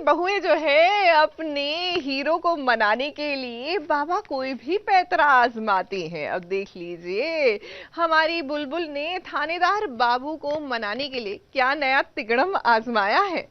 बहुएं जो है अपने हीरो को मनाने के लिए बाबा कोई भी पैतरा आजमाती हैं। अब देख लीजिए हमारी बुलबुल ने थानेदार बाबू को मनाने के लिए क्या नया तिकड़म आजमाया है।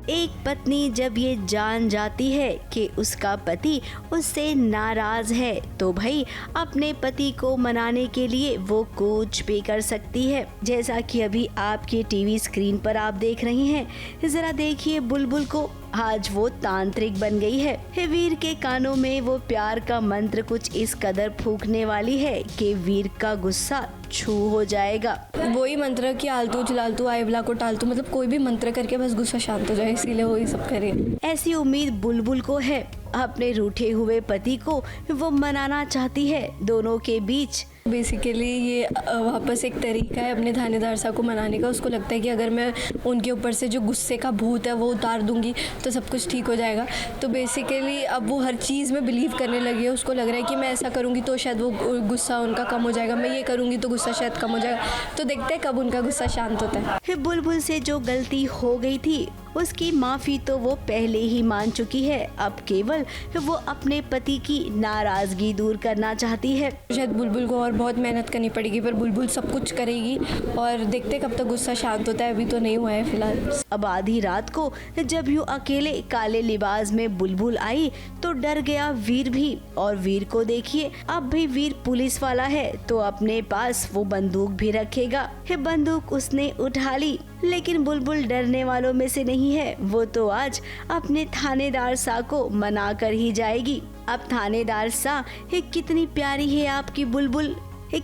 एक पत्नी जब ये जान जाती है कि उसका पति उससे नाराज है तो भाई अपने पति को मनाने के लिए वो कुछ भी कर सकती है। जैसा कि अभी आपके टीवी स्क्रीन पर आप देख रही हैं, जरा देखिए बुलबुल को, आज वो तांत्रिक बन गई है। वीर के कानों में वो प्यार का मंत्र कुछ इस कदर फूंकने वाली है कि वीर का गुस्सा छू हो जाएगा। वही मंत्र कि आलतू चलालतू आयवला को टालतू, मतलब कोई भी मंत्र करके बस गुस्सा शांत हो जाए, इसीलिए वही सब करे। ऐसी उम्मीद बुलबुल को है। अपने रूठे हुए पति को वो मनाना चाहती है। दोनों के बीच बेसिकली ये वापस एक तरीका है अपने थानेदार साहब को मनाने का। उसको लगता है कि अगर मैं उनके ऊपर से जो गुस्से का भूत है वो उतार दूंगी तो सब कुछ ठीक हो जाएगा। तो बेसिकली अब वो हर चीज़ में बिलीव करने लगी है। उसको लग रहा है कि मैं ऐसा करूंगी तो शायद वो गुस्सा उनका कम हो जाएगा, मैं ये करूंगी तो गुस्सा शायद कम हो जाएगा। तो देखते हैं कब उनका गुस्सा शांत होता है। बुलबुल से जो गलती हो गई थी उसकी माफी तो वो पहले ही मान चुकी है। अब केवल वो अपने पति की नाराजगी दूर करना चाहती है। शायद बुलबुल को और बहुत मेहनत करनी पड़ेगी, पर बुलबुल सब कुछ करेगी और देखते कब तक गुस्सा शांत होता है। अभी तो नहीं हुआ है फिलहाल। अब आधी रात को जब यूं अकेले काले लिबास में बुलबुल आई तो डर गया वीर भी। और वीर को देखिए, अब भी वीर पुलिस वाला है तो अपने पास वो बंदूक भी रखेगा। बंदूक उसने उठा ली, लेकिन बुलबुल डरने वालों में से नहीं है। वो तो आज अपने थानेदार सा को मना कर ही जाएगी। अब थानेदार सा, कितनी प्यारी है आपकी बुलबुल,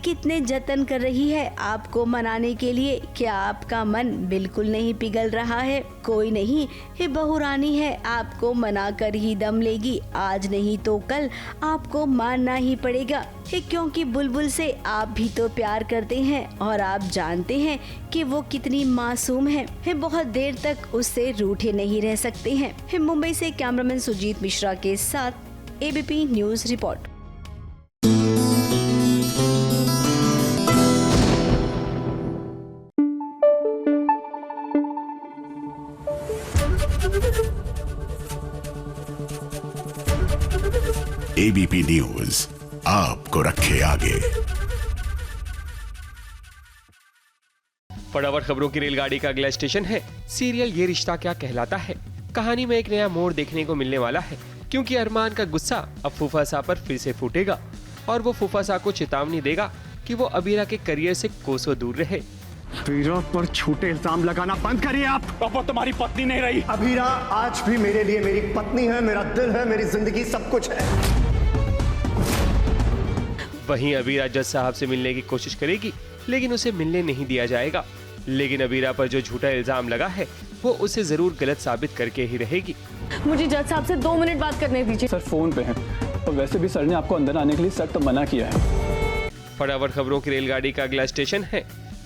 कितने जतन कर रही है आपको मनाने के लिए। क्या आपका मन बिल्कुल नहीं पिघल रहा है? कोई नहीं, बहू रानी है, आपको मना कर ही दम लेगी। आज नहीं तो कल आपको मानना ही पड़ेगा, क्योंकि बुलबुल से आप भी तो प्यार करते हैं और आप जानते हैं कि वो कितनी मासूम है। बहुत देर तक उससे रूठे नहीं रह सकते हैं। मुंबई से कैमरामैन सुजीत मिश्रा के साथ ABP news report. ABP news आपको रखे आगे। फटाफट खबरों की रेलगाड़ी का अगला स्टेशन है सीरियल ये रिश्ता क्या कहलाता है। कहानी में एक नया मोड़ देखने को मिलने वाला है, क्योंकि अरमान का गुस्सा अब फूफासा पर फिर से फूटेगा और वो फूफासा को चेतावनी देगा कि वो अबीरा के करियर से कोसों दूर रहे। अबीरा पर झूठे इल्जाम लगाना बंद करिए आप। पापा तुम्हारी पत्नी नहीं रही। अबीरा आज भी मेरे लिए मेरी पत्नी है, मेरा दिल है, मेरी जिंदगी सब कुछ है। वहीं अबीरा जज साहब से मिलने की कोशिश करेगी, लेकिन उसे मिलने नहीं दिया जाएगा। लेकिन अबीरा पर जो झूठा इल्जाम लगा है वो उसे जरूर गलत साबित करके ही रहेगी। मुझे जज साहब से 2 मिनट बात करने दीजिए। सर फोन पे हैं और वैसे भी सर ने आपको अंदर आने के लिए सख्त मना किया है। फटाफट खबरों की रेलगाड़ी का अगला स्टेशन है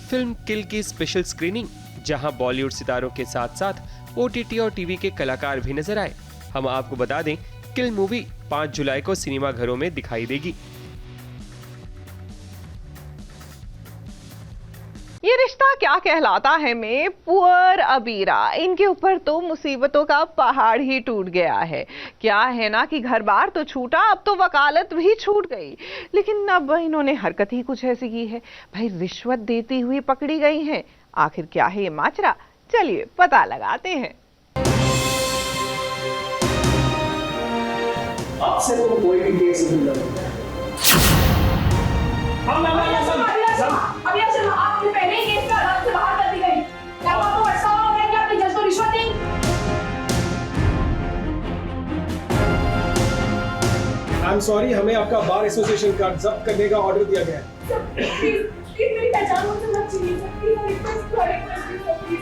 फिल्म किल की स्पेशल स्क्रीनिंग, जहां बॉलीवुड सितारों के साथ साथ ओटीटी और टीवी के कलाकार भी नजर आए। हम आपको बता दें, किल मूवी 5 जुलाई को सिनेमा घरों में दिखाई देगी। ये रिश्ता क्या कहलाता है में पुअर अबीरा, इनके ऊपर तो मुसीबतों का पहाड़ ही टूट गया है। क्या है ना कि घर बार तो छूटा, अब तो वकालत भी छूट गई। लेकिन अब इन्होंने हरकत ही कुछ ऐसी की है, भाई रिश्वत देती हुई पकड़ी गई हैं। आखिर क्या है ये माजरा, चलिए पता लगाते हैं। आपसे तो कोई भी केस नहीं लगता। आपने पहले ही केस का अदालत से बाहर कर दी गई। क्या आपको ऐसा हो गया कि आपने जज को रिश्वत दी? आई एम सॉरी, हमें आपका बार एसोसिएशन कार्ड जब्त करने का ऑर्डर दिया गया है। प्लीज मेरी पहचान मुझसे मत छीनिए सर, प्लीज रिक्वेस्ट प्लीज।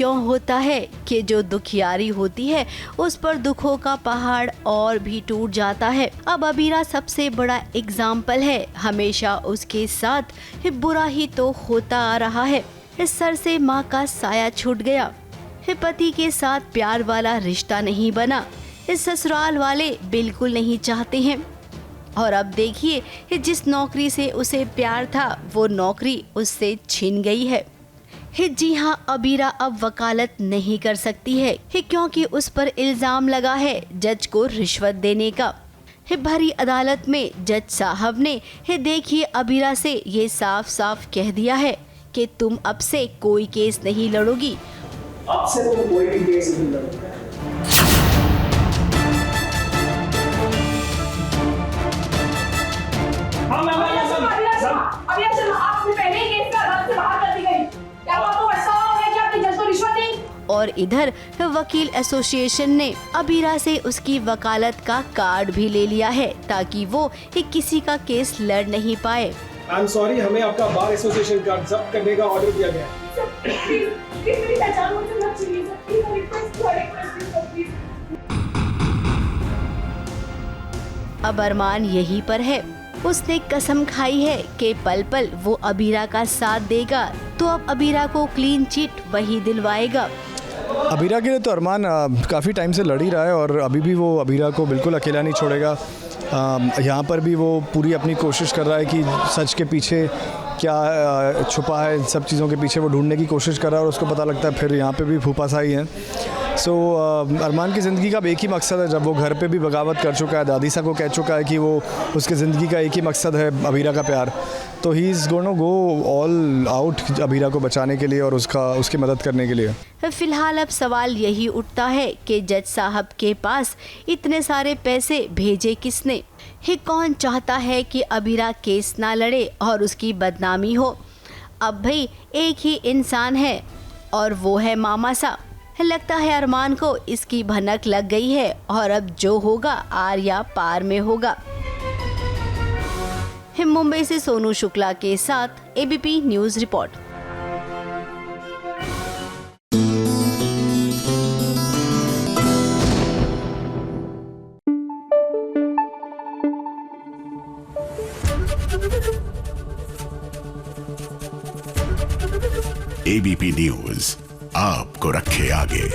क्यों होता है कि जो दुखियारी होती है उस पर दुखों का पहाड़ और भी टूट जाता है। अब अबीरा सबसे बड़ा एग्जाम्पल है। हमेशा उसके साथ बुरा ही तो होता आ रहा है। इस सर से माँ का साया छूट गया। पति के साथ प्यार वाला रिश्ता नहीं बना। इस ससुराल वाले बिल्कुल नहीं चाहते हैं। और अब देखिए जिस नौकरी से उसे प्यार था वो नौकरी उससे छिन गई है। जी हाँ, अबीरा अब वकालत नहीं कर सकती है क्योंकि उस पर इल्जाम लगा है जज को रिश्वत देने का। भरी अदालत में जज साहब ने देखिए अबीरा से ये साफ साफ कह दिया है कि तुम अब से कोई केस नहीं लड़ोगी। अब से तुम कोई भी केस नहीं लड़ोगे। और इधर वकील एसोसिएशन ने अबीरा से उसकी वकालत का कार्ड भी ले लिया है ताकि वो किसी का केस लड़ नहीं पाए। आई एम सॉरी, हमें आपका बार एसोसिएशन कार्ड जब्त करने का ऑर्डर दिया गया है। अब अरमान यहीं पर है। उसने कसम खाई है कि पल पल वो अबीरा का साथ देगा, तो अब अबीरा को क्लीन चिट वही दिलवाएगा। अबीरा के लिए तो अरमान काफ़ी टाइम से लड़ ही रहा है और अभी भी वो अबीरा को बिल्कुल अकेला नहीं छोड़ेगा। यहाँ पर भी वो पूरी अपनी कोशिश कर रहा है कि सच के पीछे क्या छुपा है, इन सब चीज़ों के पीछे वो ढूंढने की कोशिश कर रहा है और उसको पता लगता है फिर यहाँ पे भी फूफासा ही है। सो अरमान की ज़िंदगी का एक ही मकसद है। जब वो घर पे भी बगावत कर चुका है, दादी सा को कह चुका है कि वो उसकी ज़िंदगी का एक ही मकसद है अबीरा का प्यार, तो he is gonna go all out Abira को बचाने के लिए और उसकी मदद करने के लिए। फिलहाल अब सवाल यही उठता है कि जज साहब के पास इतने सारे पैसे भेजे किसने? कौन चाहता है कि अबीरा केस ना लड़े और उसकी बदनामी हो? अब भाई एक ही इंसान है और वो है मामा सा। लगता है अरमान को इसकी भनक लग गई है और अब जो होगा आर या पार में होगा। मुंबई से सोनू शुक्ला के साथ ABP news report. ABP news आपको रखे आगे।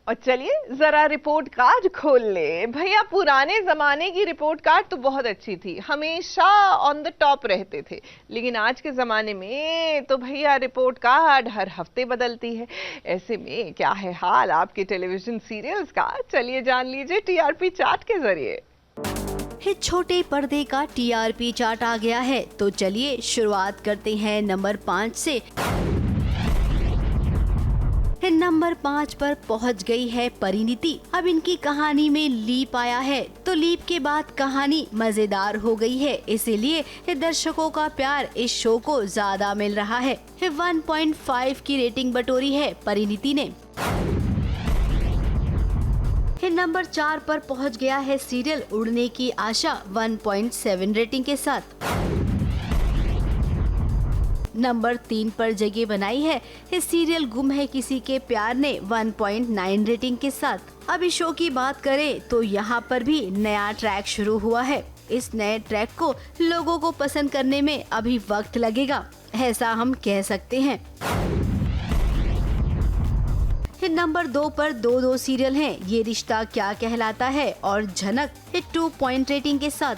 और चलिए जरा रिपोर्ट कार्ड खोल ले भैया। पुराने जमाने की रिपोर्ट कार्ड तो बहुत अच्छी थी, हमेशा ऑन द टॉप रहते थे, लेकिन आज के जमाने में तो भैया रिपोर्ट कार्ड हर हफ्ते बदलती है। ऐसे में क्या है हाल आपके टेलीविजन सीरियल्स का? चलिए जान लीजिए टीआरपी चार्ट के जरिए। छोटे पर्दे का टीआरपी चार्ट आ गया है, तो चलिए शुरुआत करते हैं नंबर 5 से। नंबर 5 पर पहुंच गई है परिणीति। अब इनकी कहानी में लीप आया है, तो लीप के बाद कहानी मजेदार हो गई है, इसीलिए दर्शकों का प्यार इस शो को ज्यादा मिल रहा है। 1.5 की रेटिंग बटोरी है परिणीति ने। नंबर 4 पर पहुंच गया है सीरियल उड़ने की आशा 1.7 रेटिंग के साथ। नंबर 3 पर जगह बनाई है सीरियल गुम है किसी के प्यार ने 1.9 रेटिंग के साथ। अब इस शो की बात करें तो यहाँ पर भी नया ट्रैक शुरू हुआ है। इस नए ट्रैक को लोगों को पसंद करने में अभी वक्त लगेगा, ऐसा हम कह सकते हैं। नंबर 2 पर दो सीरियल हैं, ये रिश्ता क्या कहलाता है और झनक 2 पॉइंट रेटिंग के साथ।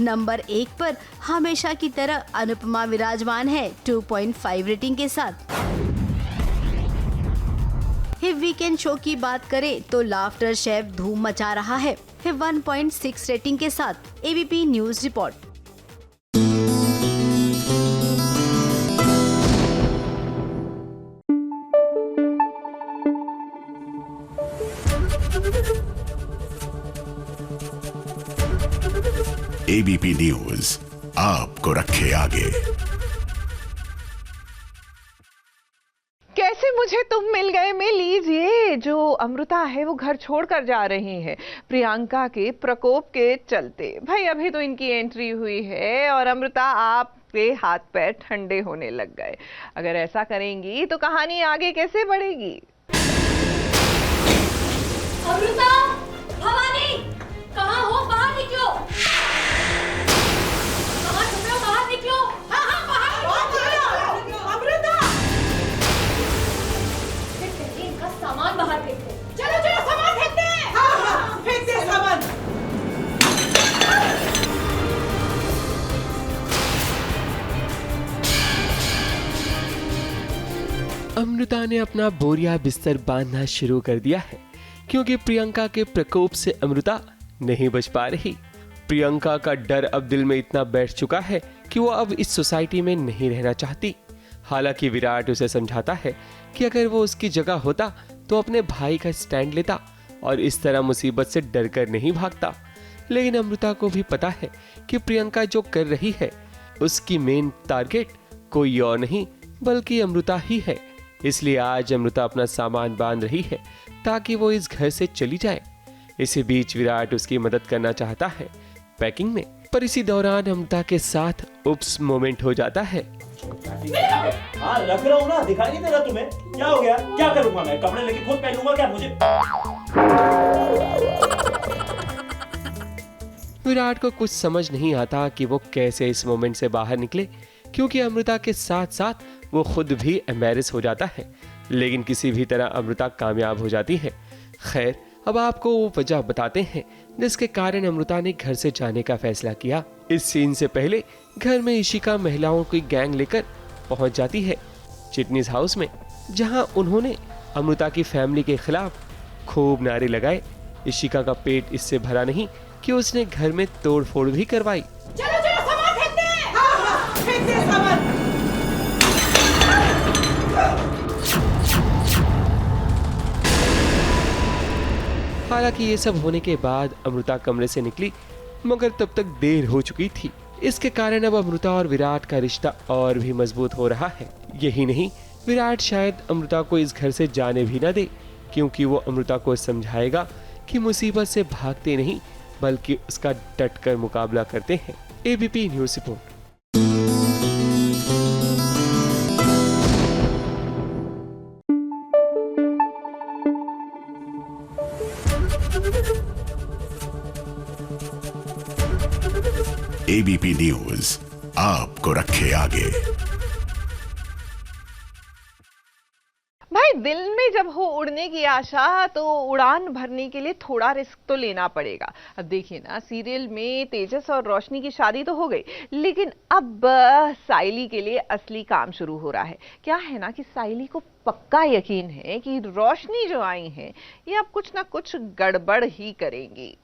नंबर 1 पर हमेशा की तरह अनुपमा विराजमान है 2.5 रेटिंग के साथ। वीकेंड शो की बात करें तो लाफ्टर शेफ धूम मचा रहा है 1.6 रेटिंग के साथ। ABP news report. ABP news आपको रखे आगे। कैसे मुझे तुम मिल गए में लीजिए। जो अमृता है वो घर छोड़कर जा रही है प्रियंका के प्रकोप के चलते। भाई अभी तो इनकी एंट्री हुई है और अमृता आप उसके हाथ पैर ठंडे होने लग गए। अगर ऐसा करेंगी तो कहानी आगे कैसे बढ़ेगी? अमृता, भवानी, कहाँ हो? बाहर निकलो। कहाँ छुपे हो? बाहर निकलो। हाँ हाँ, बाहर निकलो। अमृता, इनका सामान बाहर फेंक दो। चलो चलो, सामान फेंकते हैं। हाँ हाँ, फेंक दे सामान। अमृता ने अपना बोरिया बिस्तर बांधना शुरू कर दिया है, क्योंकि प्रियंका के प्रकोप से अमृता नहीं बच पा रही। प्रियंका का डर अब दिल में इतना बैठ चुका है कि वो अब इस सोसाइटी में नहीं रहना चाहती। हालांकि विराट उसे समझाता है कि अगर वो उसकी जगह होता तो अपने भाई का स्टैंड लेता और इस तरह मुसीबत से डर कर नहीं भागता। लेकिन अमृता को भी पता है कि प्रियंका जो कर रही है उसकी मेन टारगेट कोई और नहीं बल्कि अमृता ही है। इसलिए आज अमृता अपना सामान बांध रही है ताकि वो इस घर से चली जाए। इसी बीच विराट उसकी मदद करना चाहता है पैकिंग में, पर इसी दौरान अमृता के साथ उप्स मोमेंट हो जाता है। हाँ, रख रहा हूँ ना, दिखाई नहीं दे रहा तुम्हें? क्या हो गया? क्या करूँगा मैं? कपड़े लेके खुद पहनूंगा क्या मुझे? विराट को कुछ समझ नहीं आता कि वो कैसे इस मोमेंट से बाहर निकले, क्योंकि अमृता के साथ साथ वो खुद भी एम्बैरेस हो जाता है। लेकिन किसी भी तरह अमृता कामयाब हो जाती है। खैर, अब आपको वो वजह बताते हैं जिसके कारण अमृता ने घर से जाने का फैसला किया। इस सीन से पहले घर में इशिका महिलाओं की गैंग लेकर पहुंच जाती है चिटनीज हाउस में, जहां उन्होंने अमृता की फैमिली के खिलाफ खूब नारे लगाए। इशिका का पेट इससे भरा नहीं कि उसने घर में तोड़फोड़ भी करवाई। चलो चलो, सामान फेंकते हैं। हाँ हाँ, फेंक दे सामान। हालांकि ये सब होने के बाद अमृता कमरे से निकली, मगर तब तक देर हो चुकी थी। इसके कारण अब अमृता और विराट का रिश्ता और भी मजबूत हो रहा है। यही नहीं, विराट शायद अमृता को इस घर से जाने भी न दे, क्योंकि वो अमृता को समझाएगा कि मुसीबत से भागते नहीं बल्कि उसका डटकर मुकाबला करते हैं। ABP news report. ABP news आपको रखे आगे। भाई, दिल में जब हो उड़ने की आशा तो उड़ान भरने के लिए थोड़ा रिस्क तो लेना पड़ेगा। अब देखिए ना, सीरियल में तेजस और रोशनी की शादी तो हो गई, लेकिन अब साइली के लिए असली काम शुरू हो रहा है। क्या है ना कि साइली को पक्का यकीन है कि रोशनी जो आई हैं ये अब कुछ ना कुछ गड़बड़ ही करेंगी।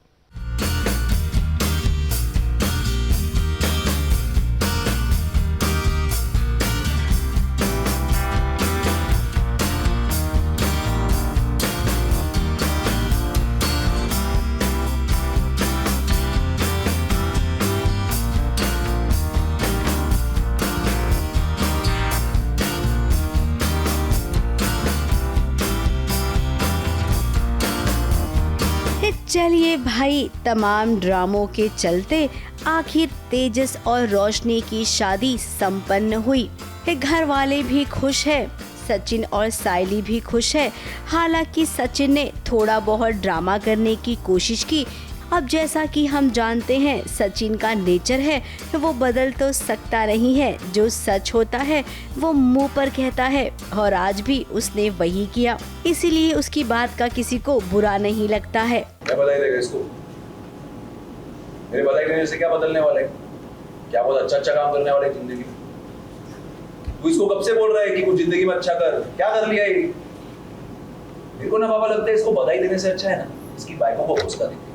चलिए भाई, तमाम ड्रामों के चलते आखिर तेजस और रोशनी की शादी संपन्न हुई। घर वाले भी खुश है, सचिन और साइली भी खुश है। हालांकि सचिन ने थोड़ा बहुत ड्रामा करने की कोशिश की। अब जैसा कि हम जानते हैं, सचिन का नेचर है, वो बदल तो सकता नहीं है। जो सच होता है वो मुंह पर कहता है, और आज भी उसने वही किया। इसीलिए उसकी बात का किसी को बुरा नहीं लगता है। क्या बधाई देगा इसको? मेरी बधाई देने से क्या बदलने वाला है? क्या बहुत अच्छा काम करने वाला है जिंदगी में? तू इसको कब से बोल रहा है कि कुछ जिंदगी में अच्छा कर? क्या कर लिया ये? मेरे को ना बाबा लगता है इसको बधाई देने से अच्छा है ना इसकी बाइकों को उसका देते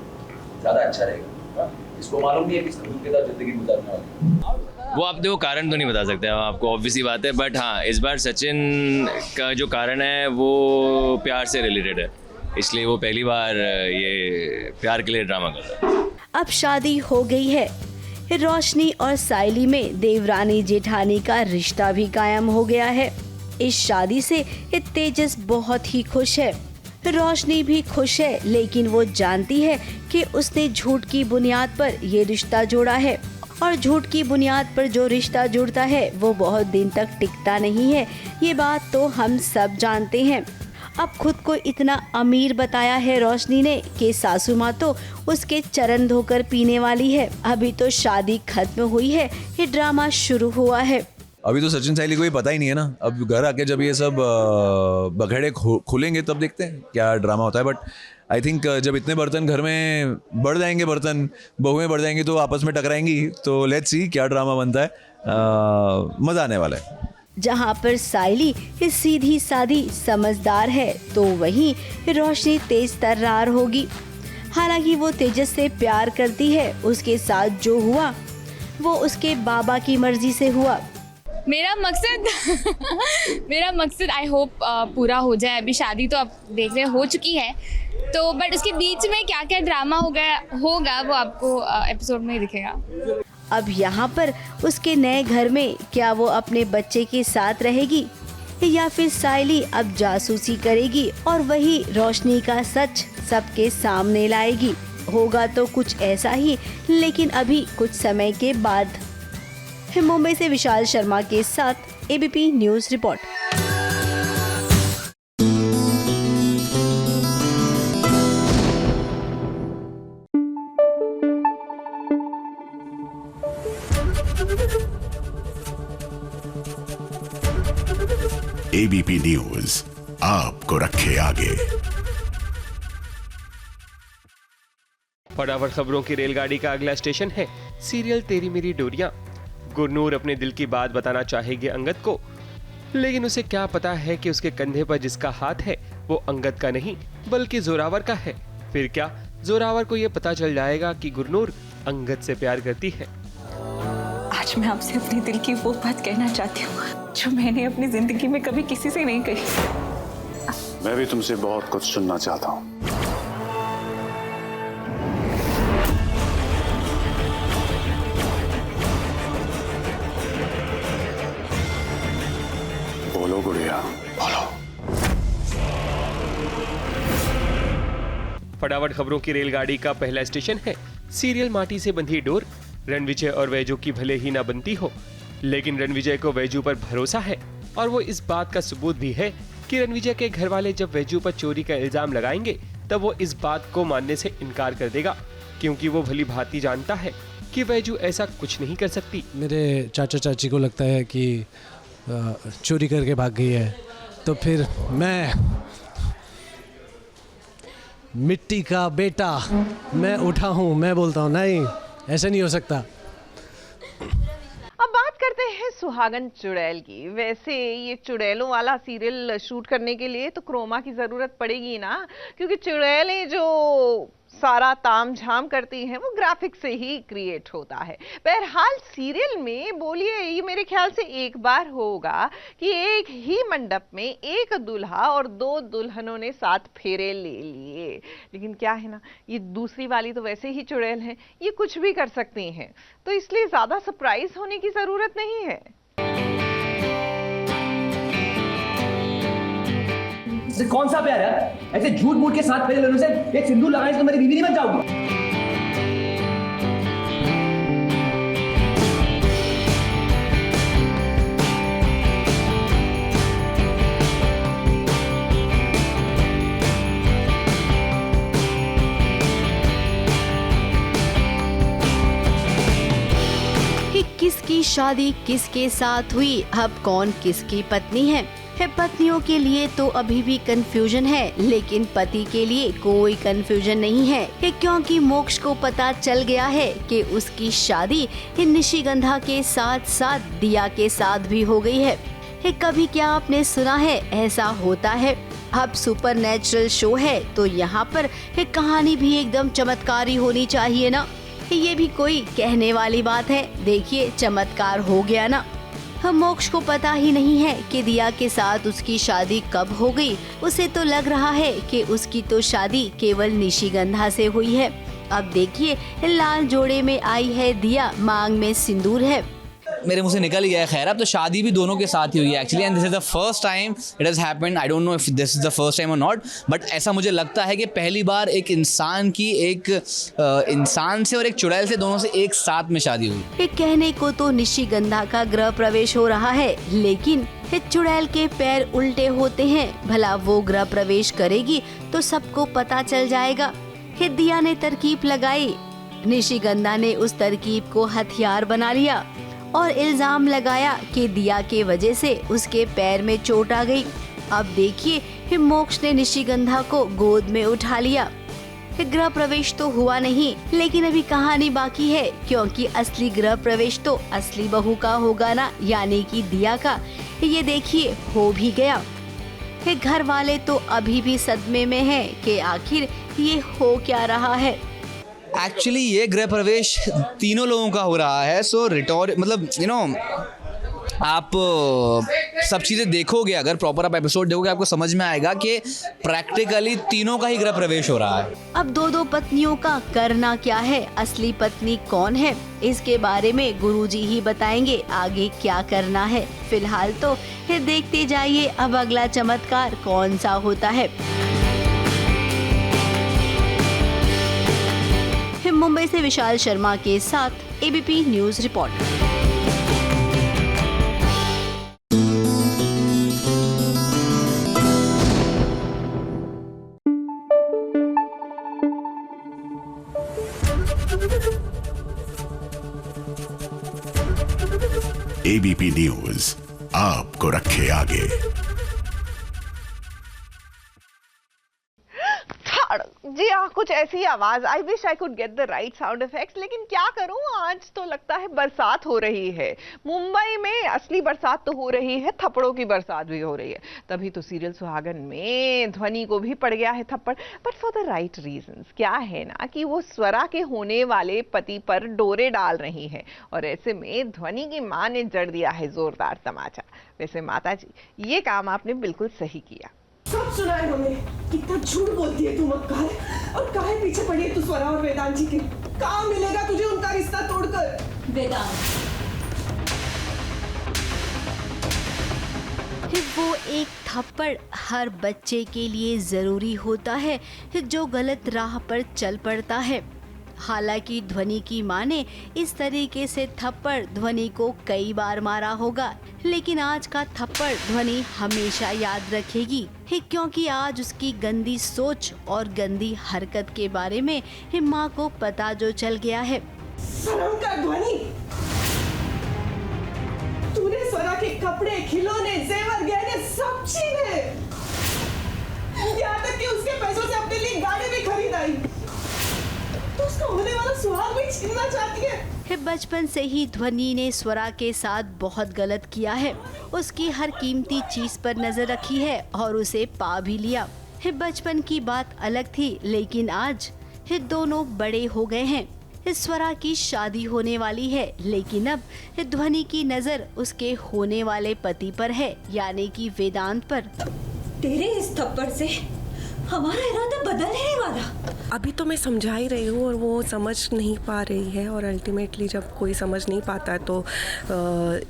ज्यादा अच्छा रहेगा। इसको मालूम नहीं है कि इसके साथ जिंदगी गुजारने वाली। वो आप देखो कारण तो नहीं बता सकते हम आपको, ऑब्वियसली बात है। बट हाँ, इस बार सचिन का जो कारण है वो प्यार से रिलेटेड है, इसलिए वो पहली बार ये प्यार के लिए ड्रामा कर रहा है। अब शादी हो गई है। रोशनी और साइली में देवरानी जेठानी का रिश्ता भी कायम हो गया है। इस शादी से तेजस बहुत ही खुश है। रोशनी भी खुश है, लेकिन वो जानती है कि उसने झूठ की बुनियाद पर ये रिश्ता जोड़ा है। और झूठ की बुनियाद पर जो रिश्ता जुड़ता है वो बहुत दिन तक टिकता नहीं है। ये बात तो हम सब जानते हैं। अब खुद को इतना अमीर बताया है रोशनी ने कि सासू माँ तो उसके चरण धोकर पीने वाली है। अभी तो शादी खत्म हुई है, ये ड्रामा शुरू हुआ है। अभी तो सचिन साइली को ही पता ही नहीं है ना। अब घर आके जब ये सब बखेड़े खुलेंगे तब देखते हैं क्या ड्रामा होता है। बट आई थिंक जब इतने बर्तन घर में बढ़ जाएंगे, बर्तन बहुएं बढ़ जाएंगी तो आपस में टकराएंगी, तो लेट्स सी क्या ड्रामा बनता है। मजा आने वाला है। जहाँ पर साइली सीधी सादी समझदार है तो वहीं रोशनी तेज तर्रार होगी। हालांकि वो तेजस से प्यार करती है, उसके साथ जो हुआ वो उसके बाबा की मर्जी से हुआ। मेरा मकसद आई होप पूरा हो जाए। अभी शादी तो आप देख रहे हो चुकी है, तो बट उसके बीच में क्या क्या ड्रामा होगा वो आपको एपिसोड में ही दिखेगा। अब यहाँ पर उसके नए घर में क्या वो अपने बच्चे के साथ रहेगी या फिर साइली अब जासूसी करेगी और वही रोशनी का सच सबके सामने लाएगी। होगा तो कुछ ऐसा ही, लेकिन अभी कुछ समय के बाद। मुंबई से विशाल शर्मा के साथ ABP news report. ABP news आपको रखे आगे। फटाफट खबरों की रेलगाड़ी का अगला स्टेशन है सीरियल तेरी मेरी डोरियां। गुरनूर अपने दिल की बात बताना चाहेगी अंगद को, लेकिन उसे क्या पता है कि उसके कंधे पर जिसका हाथ है वो अंगद का नहीं बल्कि जोरावर का है। फिर क्या जोरावर को ये पता चल जाएगा कि गुरनूर अंगद से प्यार करती है। आज मैं आपसे अपने दिल की वो बात कहना चाहती हूँ जो मैंने अपनी जिंदगी में कभी किसी से नहीं कही। मैं भी तुमसे बहुत कुछ सुनना चाहता हूँ। बोलो गुड़िया, बोलो। फटाफट खबरों की रेलगाड़ी का पहला स्टेशन है सीरियल माटी से बंधी डोर। रणविजय और वैजू की भले ही ना बनती हो, लेकिन रणविजय को वैजू पर भरोसा है और वो इस बात का सबूत भी है कि रणविजय के घर वाले जब वैजू पर चोरी का इल्जाम लगाएंगे तब वो इस बात को मानने से इनकार कर देगा, क्योंकि वो भली भांति जानता है कि वैजू ऐसा कुछ नहीं कर सकती। मेरे चाचा चाची को लगता है कि चोरी करके भाग गई है, तो फिर मैं मिट्टी का बेटा मैं उठा हूँ, मैं बोलता हूँ नहीं ऐसा नहीं हो सकता। अब बात करते हैं सुहागन चुड़ैल की। वैसे ये चुड़ैलों वाला सीरियल शूट करने के लिए तो क्रोमा की जरूरत पड़ेगी ना, क्योंकि चुड़ैलें जो सारा ताम झाम करती हैं वो ग्राफिक से ही क्रिएट होता है। बहरहाल सीरियल में बोलिए ये मेरे ख्याल से एक बार होगा कि एक ही मंडप में एक दूल्हा और दो दुल्हनों ने 7 फेरे ले लिए। लेकिन क्या है ना, ये दूसरी वाली तो वैसे ही चुड़ैल हैं, ये कुछ भी कर सकती हैं, तो इसलिए ज्यादा सरप्राइज होने की जरूरत नहीं है। कौन सा प्यार है? ऐसे झूठ मूठ के साथ फेरे लेने से एक सिंदूर लगाने से तो मेरी बीवी नहीं बन जाऊंगी। किसकी शादी किसके साथ हुई, अब कौन किसकी पत्नी है पत्नियों के लिए तो अभी भी कंफ्यूजन है, लेकिन पति के लिए कोई कंफ्यूजन नहीं है, क्योंकि मोक्ष को पता चल गया है कि उसकी शादी निशिगंधा के साथ साथ दिया के साथ भी हो गई है। कभी क्या आपने सुना है ऐसा होता है? अब सुपरनैचुरल शो है तो यहाँ पर कहानी भी एकदम चमत्कारी होनी चाहिए ना। ये भी कोई कहने वाली बात है? देखिए चमत्कार हो गया ना। मोक्ष को पता ही नहीं है कि दिया के साथ उसकी शादी कब हो गई। उसे तो लग रहा है कि उसकी तो शादी केवल निशिगंधा से हुई है। अब देखिए लाल जोड़े में आई है दिया, मांग में सिंदूर है। मेरे मुंह से निकल गया है। खैर अब तो शादी भी दोनों के साथ ही हुई है actually, and this is the first time it has happened. I don't know if this is the first time और नॉट, बट ऐसा मुझे लगता है कि पहली बार एक इंसान की एक इंसान से और एक चुड़ैल से, दोनों से एक साथ में शादी हुई। ये कहने को तो निशिगंधा का गृह प्रवेश हो रहा है, लेकिन चुड़ैल के पैर उल्टे होते हैं। भला वो गृह प्रवेश करेगी तो सबको पता चल जाएगा। दिया ने तरकीब लगाई, निशिगंधा ने उस तरकीब को हथियार बना लिया और इल्जाम लगाया कि दिया के वजह से उसके पैर में चोट आ गई। अब देखिए मोक्ष ने निशिगंधा को गोद में उठा लिया। गृह प्रवेश तो हुआ नहीं, लेकिन अभी कहानी बाकी है, क्योंकि असली गृह प्रवेश तो असली बहू का होगा ना, यानी कि दिया का। ये देखिए हो भी गया। घर वाले तो अभी भी सदमे में हैं कि आखिर ये हो क्या रहा है। एक्चुअली ये गृह प्रवेश तीनों लोगों का हो रहा है। सो रिटोर मतलब यू नो आप सब चीज़ें देखोगे, अगर प्रॉपर आप एपिसोड देखोगे आपको समझ में आएगा कि प्रैक्टिकली तीनों का ही गृह प्रवेश हो रहा है। अब दो पत्नियों का करना क्या है, असली पत्नी कौन है, इसके बारे में गुरुजी ही बताएंगे आगे क्या करना है। फिलहाल तो देखते जाइए अब अगला चमत्कार कौन सा होता है। मुंबई से विशाल शर्मा के साथ ABP news report. ABP news आपको रखे आगे। जी हाँ, कुछ ऐसी आवाज। I wish I could get the right sound effects, लेकिन क्या करूं, आज तो लगता है बरसात हो रही है। मुंबई में असली बरसात तो हो रही है, थप्पड़ों की बरसात भी हो रही है। तभी तो सीरियल सुहागन में ध्वनि को भी पड़ गया है थप्पड़, but for the right reasons. क्या है ना कि वो स्वरा के होने वाले पति पर डोरे डाल रही है, और ऐसे में ध्वनि की मां ने जड़ दिया है जोरदार तमाचा। वैसे माता जी, ये काम आपने बिल्कुल सही किया। सब सुना है हमें, कितना झूठ बोलती है तू मक्कार, और काहे पीछे पड़ी है तू स्वरा और वेदांत जी के। कहाँ मिलेगा तुझे उनका रिश्ता तोड़कर? वेदांत वो एक थप्पड़ हर बच्चे के लिए जरूरी होता है जो गलत राह पर चल पड़ता है। हालांकि ध्वनि की मां ने इस तरीके से थप्पड़ ध्वनि को कई बार मारा होगा, लेकिन आज का थप्पड़ ध्वनि हमेशा याद रखेगी, क्योंकि आज उसकी गंदी सोच और गंदी हरकत के बारे में मां को पता जो चल गया है। शर्म कर ध्वनि, तूने स्वरा के कपड़े, खिलौने, जेवर, गहने सब छीने, यहाँ तक कि उसके पैसों से अपने लिए गाड़ी भी खरीदाई। तो उसका होने वाला सुहाग भी छीनना चाहती है। बचपन से ही ध्वनि ने स्वरा के साथ बहुत गलत किया है। उसकी हर कीमती चीज पर नजर रखी है और उसे पा भी लिया। बचपन की बात अलग थी, लेकिन आज दोनों बड़े हो गए हैं। स्वरा की शादी होने वाली है, लेकिन अब ध्वनि की नजर उसके होने वाले पति पर है, यानी कि वेदांत पर। तेरे इस थप्पड़ से हमारा इरादा बदलने वाला। अभी तो मैं समझा ही रही हूँ और वो समझ नहीं पा रही है, और अल्टीमेटली जब कोई समझ नहीं पाता है तो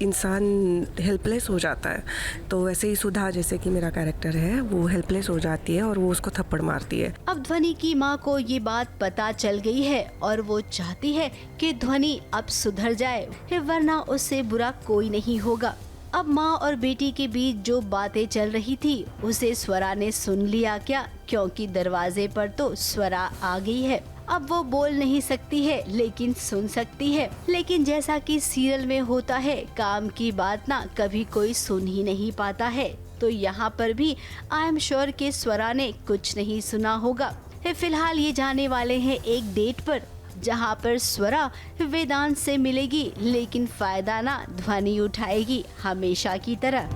इंसान हेल्पलेस हो जाता है। तो वैसे ही सुधा, जैसे कि मेरा कैरेक्टर है, वो हेल्पलेस हो जाती है और वो उसको थप्पड़ मारती है। अब ध्वनि की माँ को ये बात पता चल गई है और वो चाहती है कि ध्वनि अब सुधर जाए, वरना उससे बुरा कोई नहीं होगा। अब माँ और बेटी के बीच जो बातें चल रही थी उसे स्वरा ने सुन लिया क्या, क्योंकि दरवाजे पर तो स्वरा आ गई है। अब वो बोल नहीं सकती है, लेकिन सुन सकती है। लेकिन जैसा कि सीरियल में होता है, काम की बात ना कभी कोई सुन ही नहीं पाता है, तो यहाँ पर भी आई एम श्योर कि स्वरा ने कुछ नहीं सुना होगा। फिलहाल ये जाने वाले हैं एक डेट पर, जहाँ पर स्वरा वेदांत से मिलेगी, लेकिन फायदा ना ध्वनि उठाएगी हमेशा की तरह।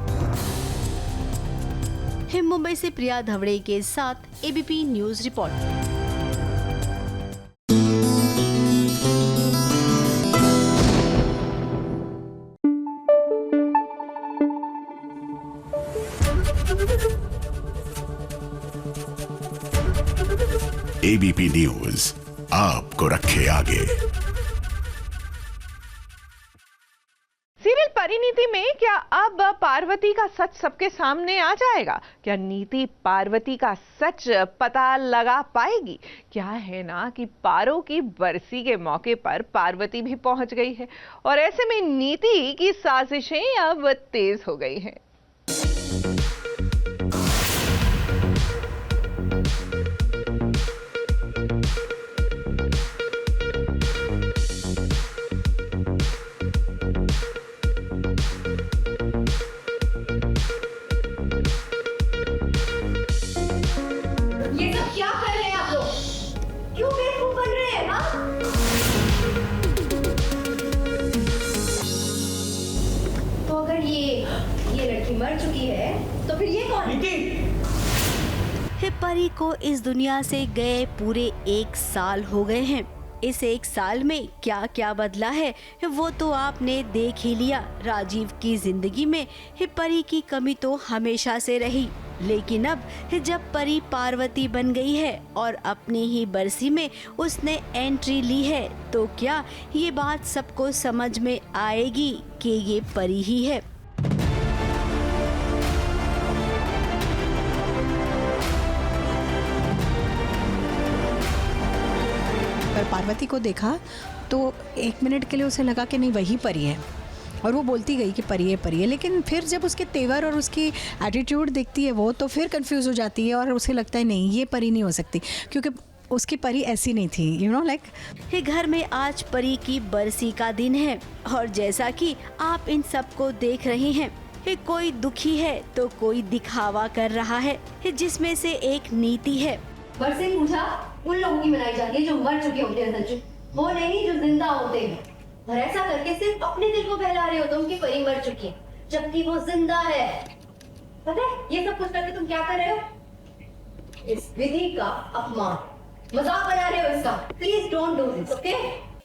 मुंबई से प्रिया धवड़े के साथ ABP news report. ABP news आपको रखे आगे। पार्वती का सच सबके सामने आ जाएगा? क्या नीति पार्वती का सच पता लगा पाएगी? क्या है ना कि पारो की बरसी के मौके पर पार्वती भी पहुंच गई है और ऐसे में नीति की साजिशें अब तेज हो गई हैं। मर चुकी है तो फिर ये कौन है? परी को इस दुनिया से गए पूरे 1 साल हो गए हैं। इस 1 साल में क्या क्या बदला है वो तो आपने देख ही लिया। राजीव की जिंदगी में परी की कमी तो हमेशा से रही, लेकिन अब जब परी पार्वती बन गई है और अपनी ही बरसी में उसने एंट्री ली है तो क्या ये बात सबको समझ में आएगी कि ये परी ही है? पार्वती को देखा तो 1 मिनट के लिए उसे लगा कि नहीं वही परी है और वो बोलती गई कि परी है, लेकिन फिर जब उसके तेवर और उसकी एटीट्यूड देखती है वो तो फिर कंफ्यूज हो जाती है और उसे लगता है नहीं ये परी नहीं हो सकती क्योंकि उसकी परी ऐसी नहीं थी, यू नो लाइक। घर में आज परी की बरसी का दिन है और जैसा कि आप इन सबको देख रहे हैं कोई दुखी है तो कोई दिखावा कर रहा है, जिसमें से एक नीति है। बरसी पूछा उन लोगों की मनाई जाती है जो मर चुके होते हैं सच, वो नहीं जो जिंदा होते हैं, और ऐसा करके सिर्फ अपने दिल को बहला रहे हो तुम कि परी मर चुकी है जबकि वो जिंदा है। पता है ये सब कुछ करके तुम क्या कर रहे हो? इस विधि का अपमान, मजाक बना रहे हो इसका। Please don't do this, okay?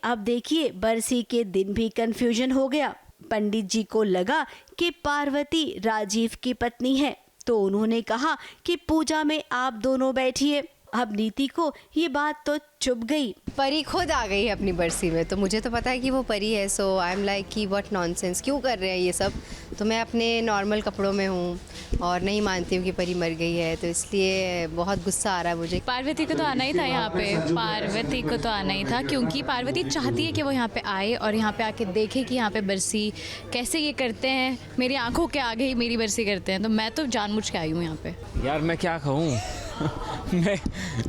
अब देखिए बरसी के दिन भी कंफ्यूजन हो गया। पंडित जी को लगा कि पार्वती राजीव की पत्नी है तो उन्होंने कहा कि पूजा में आप दोनों बैठिए। अब नीति को ये बात तो चुभ गई। परी खुद आ गई है अपनी बरसी में तो मुझे तो पता है कि वो परी है, सो आई एम लाइक कि व्हाट नॉनसेंस, क्यों कर रहे हैं ये सब? तो मैं अपने नॉर्मल कपड़ों में हूँ और नहीं मानती हूँ कि परी मर गई है, तो इसलिए बहुत गुस्सा आ रहा है मुझे। पार्वती को तो आना ही था यहाँ पे, पार्वती को तो आना ही था क्योंकि पार्वती चाहती है कि वो यहाँ पे आए और यहाँ पे आके देखे कि यहाँ पे बरसी कैसे ये करते हैं, मेरी आंखों के आगे ही मेरी बरसी करते हैं, तो मैं तो जानबूझ के आई हूँ यहाँ पे। यार मैं क्या कहूँ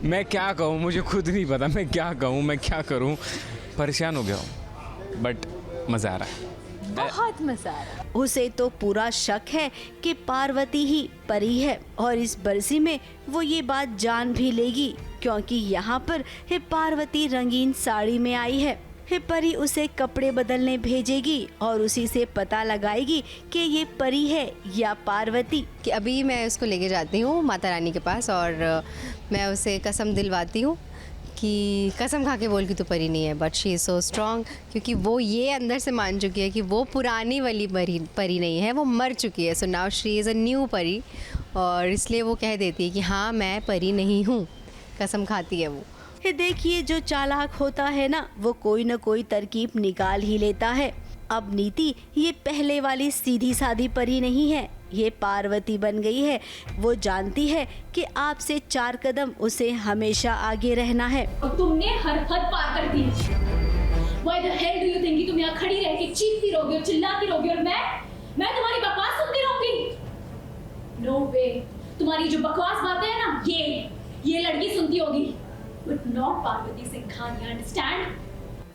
मैं क्या कहूँ, मुझे खुद नहीं पता मैं क्या कहूँ, मैं क्या करूँ, परेशान हो गया हूँ, बट मज़ा आ रहा है, बहुत मजा आ रहा है। उसे तो पूरा शक है कि पार्वती ही परी है और इस बरसी में वो ये बात जान भी लेगी क्योंकि यहाँ पर पार्वती रंगीन साड़ी में आई है। परी उसे कपड़े बदलने भेजेगी और उसी से पता लगाएगी कि ये परी है या पार्वती। कि अभी मैं उसको लेके जाती हूँ माता रानी के पास और मैं उसे कसम दिलवाती हूँ कि कसम खा के बोल कि तू परी नहीं है, but she is so strong क्योंकि वो ये अंदर से मान चुकी है कि वो पुरानी वाली परी नहीं है, वो मर चुकी है। So now she is a new परी और इसलिए वो कह देती है कि हाँ मैं परी नहीं हूँ, कसम खाती है वो। देखिए जो चालाक होता है ना वो कोई न कोई तरकीब निकाल ही लेता है। अब नीति ये पहले वाली सीधी सादी परी नहीं है, ये पार्वती बन गई है। वो जानती है कि आपसे 4 कदम उसे हमेशा आगे रहना है। और तुमने हर हद पार कर दी। Why the hell do you think कि तुम यहाँ खड़ी रह के चीखती रहोगी और चिल्लाती रहोगी और मैं तुम्हारी बकवास सुनती रहूंगी? No way, तुम्हारी जो बकवास बातें हैं ना ये लड़की सुनती होगी, but not Parvati Singhania, understand?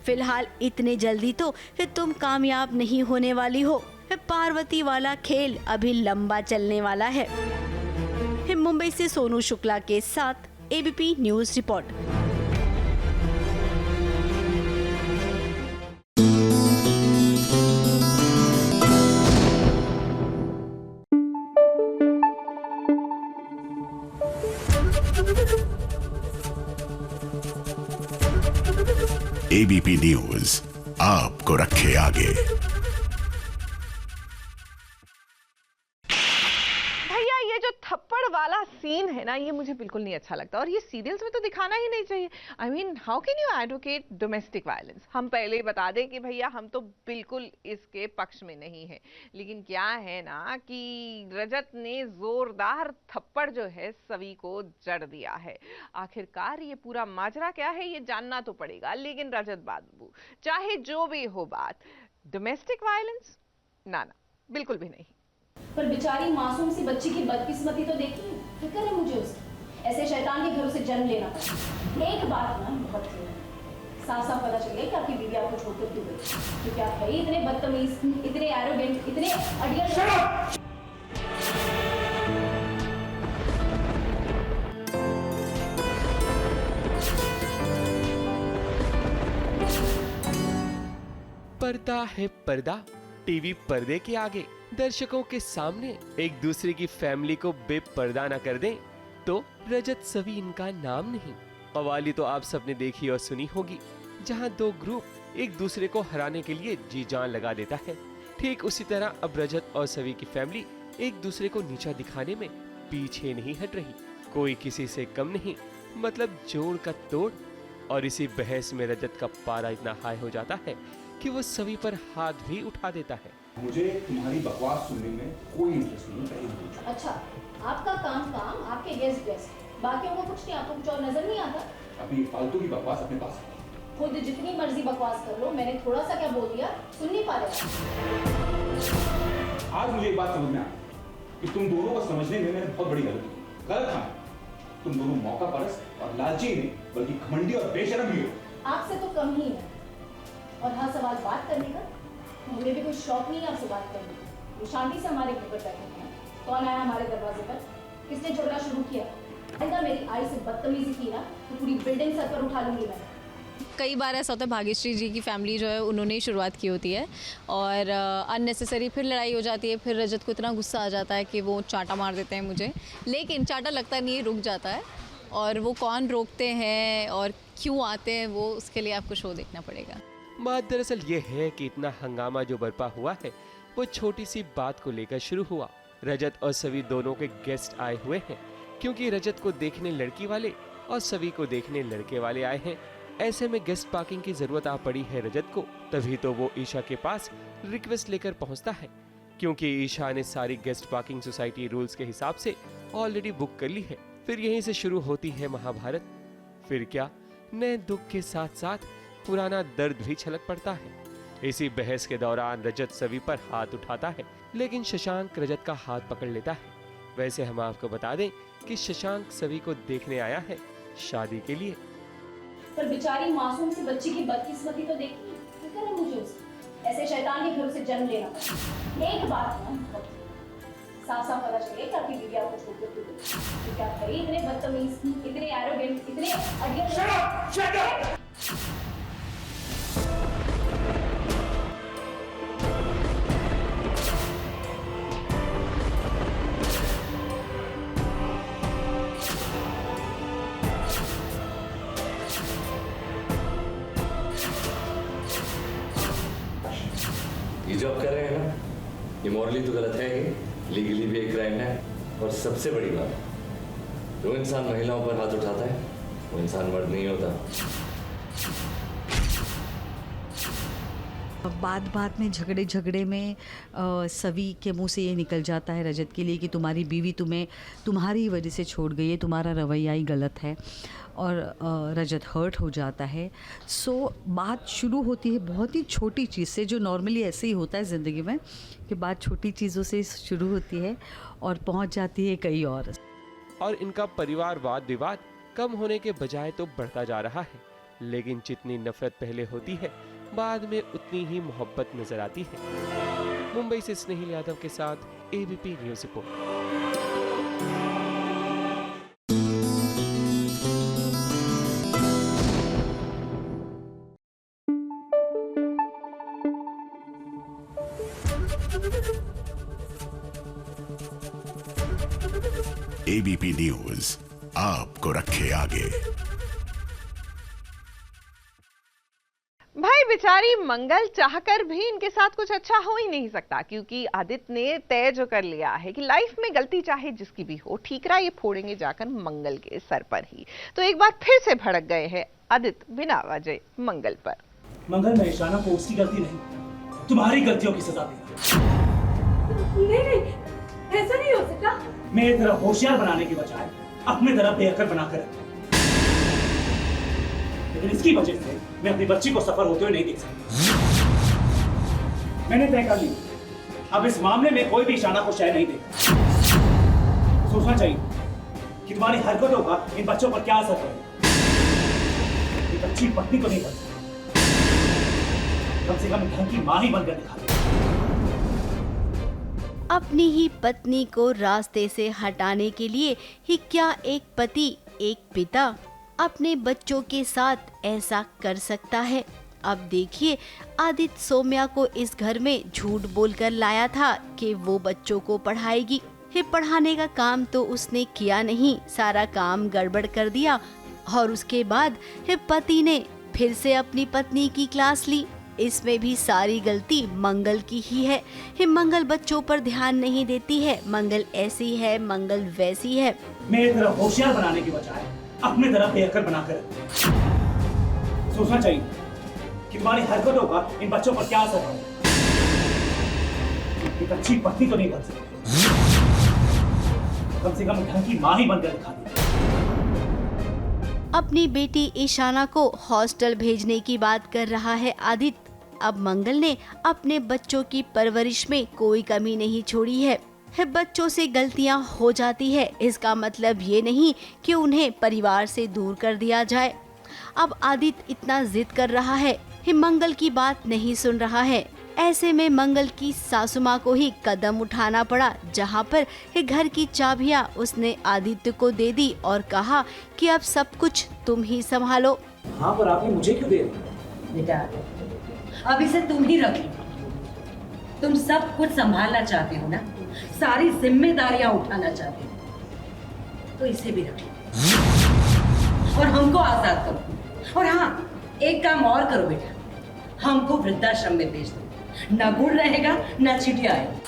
फिलहाल इतने जल्दी तो तुम कामयाब नहीं होने वाली हो। पार्वती वाला खेल अभी लंबा चलने वाला है। मुंबई से सोनू शुक्ला के साथ ABP news report. ABP news आपको रखे आगे। भैया ये जो थप्पड़ वाला सीन है ना ये मुझे बिल्कुल नहीं अच्छा लगता और ये सीरियल्स में तो दिखाना ही नहीं चाहिए। I mean how can you advocate domestic violence? हम पहले ही बता दें कि भैया हम तो बिल्कुल इसके पक्ष में नहीं है, लेकिन क्या है ना कि रजत ने जोरदार थप्पड़ जो है सवी को जड़ दिया है। आखिरकार ये पूरा माजरा क्या है ये जानना तो पड़ेगा, लेकिन रजत बाबू चाहे जो भी हो बात, डोमेस्टिक वायलेंस ना बिल्कुल भी नहीं। पर बेचारी मासूम सी बच्ची की बदकिस्मती तो देखी, फिक्र है मुझे उसकी। ऐसे शैतान के घरों से जन्म लेना पड़ा। एक बात ना बहुत साफ साफ पता चल गया कि आपकी बीवी आपको छोड़कर क्यों गई, क्योंकि आप है इतने बदतमीज, इतने एरोगेंट, इतने अडियल। पर्दा है पर्दा, टीवी पर्दे के आगे दर्शकों के सामने एक दूसरे की फैमिली को बेपर्दा न कर दें तो रजत सवी इनका नाम नहीं। कवाली तो आप सबने देखी और सुनी होगी, जहां दो ग्रुप एक दूसरे को हराने के लिए जी जान लगा देता है। ठीक उसी तरह अब रजत और सवी की फैमिली एक दूसरे को नीचा दिखाने में पीछे नहीं हट रही। कोई किसी से कम नहीं, मतलब जोड़ का तोड़। और इसी बहस में रजत का पारा इतना हाई हो जाता है कि वो सभी पर हाथ भी उठा देता है। मुझे तुम्हारी बकवास सुनने में कोई इंटरेस्ट नहीं है। अच्छा, आपका काम, आपके गेस्ट, बाकियों को कुछ नहीं, आपको कुछ और नजर नहीं आता? अभी फालतू की बकवास अपने पास खुद जितनी मर्जी बकवास कर लो, मैंने थोड़ा सा क्या बोल दिया सुन नहीं पा रहे। आज मुझे एक बात समझ में आई कि तुम दोनों को समझने में मैंने बहुत बड़ी गलत था। तुम दोनों मौका परस्त और लालची नहीं, बल्कि घमंडी और बेशर्म भी हो। आपसे तो कम ही है। और हाँ, सवाल बात करने का, मुझे भी कोई शौक नहीं है आपसे बात करने का। वो शांति से हमारे घर पर बैठे हैं। कौन आया हमारे दरवाजे पर? किसने झगड़ा शुरू किया? अगर मेरी आई से बदतमीजी की ना तो पूरी बिल्डिंग सर पर उठा लूंगी मैं। कई बार ऐसा होता है भाग्यश्री जी की फैमिली जो है उन्होंने ही शुरुआत की होती है और अननेसेसरी फिर लड़ाई हो जाती है। फिर रजत को इतना गुस्सा आ जाता है कि वो चांटा मार देते हैं मुझे, लेकिन चांटा लगता नहीं, रुक जाता है। और वो कौन रोकते हैं और क्यों आते हैं, वो उसके लिए आपको शो देखना पड़ेगा। बात दरअसल ये है कि इतना हंगामा जो बरपा हुआ है वो छोटी सी बात को लेकर शुरू हुआ। रजत और सवी दोनों के गेस्ट आए हुए हैं, क्योंकि रजत को देखने लड़की वाले और सवी को देखने लड़के वाले आए हैं। ऐसे में गेस्ट पार्किंग की जरूरत आ पड़ी है रजत को। तभी तो वो ईशा के पास रिक्वेस्ट लेकर पहुंचता है, क्योंकि ईशा ने सारी गेस्ट पार्किंग सोसाइटी रूल्स के हिसाब से ऑलरेडी बुक कर ली है। फिर यहीं से शुरू होती है महाभारत। फिर क्या, नए दुख के साथ साथ पुराना दर्द भी छलक पड़ता है। इसी बहस के दौरान रजत सवी पर हाथ उठाता है, लेकिन शशांक रजत का हाथ पकड़ लेता है। वैसे हम आपको बता दें कि शशांक सवी को देखने आया है शादी के लिए। पर बेचारी मासूम सी बच्ची की बदकिस्मती तो देखी, फिक्र है मुझे उसकी। ऐसे शैतान के घरों से जन्म लेना पड़ा। एक बात ना साफ साफ पता चले कि आपकी बीवी आपको छोड़कर क्यों गई, क्योंकि आप है इतने बदतमीज, इतने एरोगेंट, इतने अडियल। ये जो आप कर रहे हैं ना, ये मॉरली तो गलत है ही, लीगली भी एक क्राइम है। और सबसे बड़ी बात, जो इंसान महिलाओं पर हाथ उठाता है वो इंसान मर्द नहीं होता। बात में झगड़े में सवी के मुंह से ये निकल जाता है रजत के लिए कि तुम्हारी बीवी तुम्हें तुम्हारी वजह से छोड़ गई है, तुम्हारा रवैया ही गलत है। और रजत हर्ट हो जाता है। सो बात शुरू होती है बहुत ही छोटी चीज़ से, जो नॉर्मली ऐसे ही होता है ज़िंदगी में कि बात छोटी चीज़ों से शुरू होती है और पहुंच जाती है कहीं और इनका परिवार वाद विवाद कम होने के बजाय तो बढ़ता जा रहा है। लेकिन जितनी नफरत पहले होती है, बाद में उतनी ही मोहब्बत नजर आती है। मुंबई से स्नेहिल यादव के साथ ABP news report. ABP news आपको रखे आगे। भाई बेचारी मंगल चाहकर भी इनके साथ कुछ अच्छा हो ही नहीं सकता, क्योंकि आदित्य ने तय जो कर लिया है कि लाइफ में गलती चाहे जिसकी भी हो, ठीकरा ये फोड़ेंगे जाकर मंगल के सर पर ही। तो एक बार फिर से भड़क गए हैं आदित्य बिना वजह मंगल पर। मंगल, मैं ईशाना को उसकी गलती नहीं, तुम्हारी गलतियों की सजा देगा। नहीं, ऐसा नहीं हो सकता। मेरी तरफ होशियार बनाने की बजाय अपने तरफ बेअकल बनाकर रखा, लेकिन इसकी वजह से मैं अपनी बच्ची को सफर होते हुए नहीं देख सकता। मैंने तय कर लिया, अब इस मामले में कोई भी ईशाना को शय नहीं देगा। सोचना चाहिए कि तुम्हारी हरकतों का इन बच्चों पर क्या असर पड़ेगा। एक अच्छी पत्नी तो नहीं बन सकती, कम से कम घर की मां ही बनकर दिखा दे। अपनी ही पत्नी को रास्ते से हटाने के लिए ही क्या एक पति, एक पिता अपने बच्चों के साथ ऐसा कर सकता है। अब देखिए, आदित्य सोम्या को इस घर में झूठ बोलकर लाया था कि वो बच्चों को पढ़ाएगी। पढ़ाने का काम तो उसने किया नहीं, सारा काम गड़बड़ कर दिया। और उसके बाद पति ने फिर से अपनी पत्नी की क्लास ली। इसमें भी सारी गलती मंगल की ही है। मंगल बच्चों पर ध्यान नहीं देती है, मंगल ऐसी है, मंगल वैसी है। मेरी तरफ होशियार बनाने की बजाय अपने तरफ बेअकल बनाकर सोचना चाहिए कि तुम्हारी हरकतों का इन बच्चों पर क्या असर पड़ेगा। एक अच्छी पत्नी तो नहीं बन सकती, कम से कम घर की मां ही बनकर दिखा दे। अपनी बेटी ईशाना को हॉस्टल भेजने की बात कर रहा है आदित्य। अब मंगल ने अपने बच्चों की परवरिश में कोई कमी नहीं छोड़ी है। बच्चों से गलतियां हो जाती है, इसका मतलब ये नहीं कि उन्हें परिवार से दूर कर दिया जाए। अब आदित्य इतना जिद कर रहा है, मंगल की बात नहीं सुन रहा है। ऐसे में मंगल की सासू माँ को ही कदम उठाना पड़ा, जहाँ पर घर की चाबियाँ उसने आदित्य को दे दी और कहा कि अब सब कुछ तुम ही संभालो। हाँ, पर आपने मुझे क्यों दे दी? बेटा, अब इसे तुम ही रख लो। तुम सब कुछ संभालना चाहते हो ना, सारी जिम्मेदारियां उठाना चाहते हो, तो इसे भी रख लो और हमको आजाद करो। और हाँ, एक काम और करो बेटा, हमको वृद्धाश्रम में भेज दो, ना गुड़ रहेगा ना चिटिया आएगी।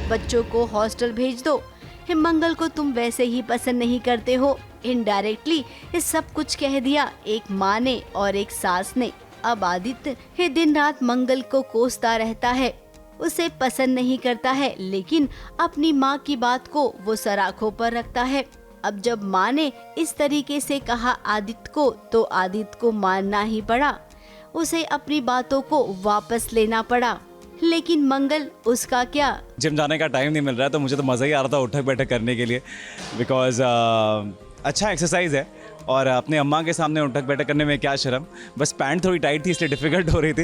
बच्चों को हॉस्टल भेज दो। मंगल को तुम वैसे ही पसंद नहीं करते हो। इनडायरेक्टली इस सब कुछ कह दिया एक माँ ने और एक सास ने। अब आदित्य दिन रात मंगल को कोसता रहता है, उसे पसंद नहीं करता है, लेकिन अपनी माँ की बात को वो सराखों पर रखता है। अब जब माँ ने इस तरीके से कहा आदित्य को, तो आदित्य को मानना ही पड़ा। उसे अपनी बातों को वापस लेना पड़ा। लेकिन मंगल, उसका क्या? जिम जाने का टाइम नहीं मिल रहा है, तो मुझे तो मज़ा ही आ रहा था उठक बैठक करने के लिए, बिकॉज अच्छा एक्सरसाइज है। और अपने अम्मा के सामने उठक बैठक करने में क्या शर्म, बस पैंट थोड़ी टाइट थी इसलिए डिफिकल्ट हो रही थी,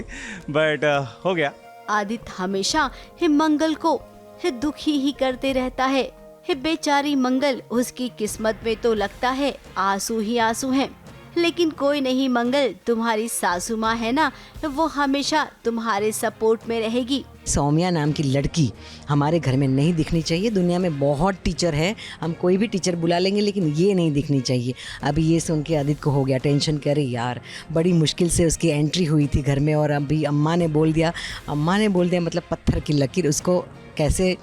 बट हो गया। आदित्य हमेशा मंगल को दुखी ही करते रहता है। बेचारी मंगल, उसकी किस्मत में तो लगता है आंसू ही आंसू हैं। लेकिन कोई नहीं मंगल, तुम्हारी सासू माँ है ना, वो हमेशा तुम्हारे सपोर्ट में रहेगी। सौम्या नाम की लड़की हमारे घर में नहीं दिखनी चाहिए। दुनिया में बहुत टीचर है, हम कोई भी टीचर बुला लेंगे, लेकिन ये नहीं दिखनी चाहिए। अभी ये सुन के आदित्य को हो गया टेंशन, करे यार बड़ी मुश्किल से उसकी एंट्री हुई थी घर में, और अभी अम्मा ने बोल दिया मतलब पत्थर की लकीर, उसको कैसे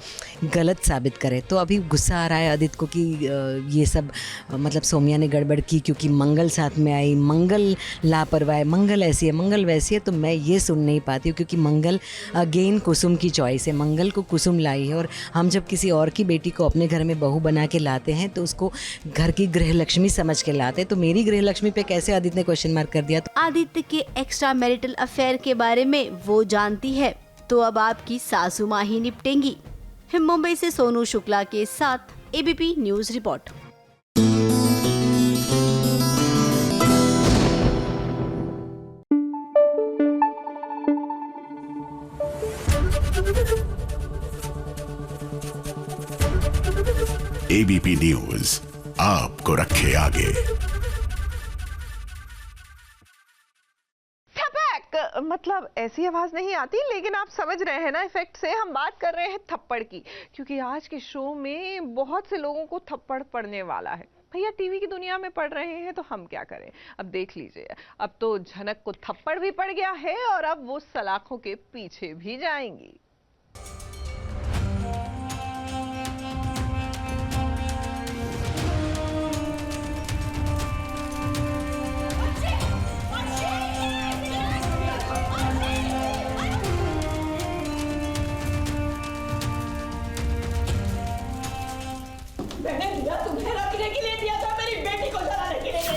गलत साबित करे। तो अभी गुस्सा आ रहा है आदित्य को कि ये सब मतलब सौम्या ने गड़बड़ की, क्योंकि मंगल साथ में आई, मंगल लापरवाह है, मंगल ऐसी है, मंगल वैसी है। तो मैं ये सुन नहीं पाती हूँ, क्योंकि मंगल अगेन कुसुम की चॉइस है, मंगल को कुसुम लाई है। और हम जब किसी और की बेटी को अपने घर में बहू बना के लाते हैं तो उसको घर की गृह लक्ष्मी समझ के लाते हैं। तो मेरी गृह लक्ष्मी पे कैसे आदित्य ने क्वेश्चन मार्क कर दिया? तो आदित्य के एक्स्ट्रा मैरिटल अफेयर के बारे में वो जानती है, तो अब आपकी सासू माँ ही निपटेंगी। मुंबई से सोनू शुक्ला के साथ ABP news report. ABP news आपको रखे आगे। मतलब ऐसी आवाज नहीं आती, लेकिन आप समझ रहे हैं ना इफेक्ट से। हम बात कर रहे हैं थप्पड़ की, क्योंकि आज के शो में बहुत से लोगों को थप्पड़ पड़ने वाला है। भैया टीवी की दुनिया में पढ़ रहे हैं तो हम क्या करें। अब देख लीजिए, अब तो झनक को थप्पड़ भी पड़ गया है और अब वो सलाखों के पीछे भी जाएंगी। मैंने दिया तुम्हें रखने के लिए, दिया था मेरी बेटी को जलाने के लिए।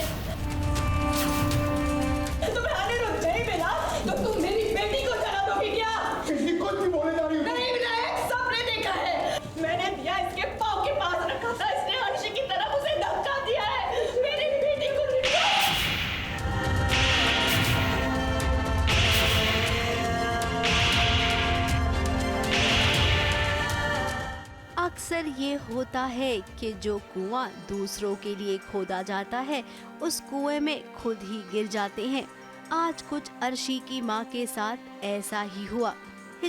तुम्हें अनिरुद्ध नहीं मिला तो तुम मेरी बेटी को जला दोगी क्या? कुछ भी बोले जा रही हो। नहीं विनायक, सबने देखा है। मैंने दिया इसके पाँव के पास रखा था, इसने अर्शी की तरफ उसे धक्का दिया है। मेरी बेटी को अक्सर ये होता है कि जो कुआं दूसरों के लिए खोदा जाता है उस कुएं में खुद ही गिर जाते हैं। आज कुछ अर्शी की मां के साथ ऐसा ही हुआ।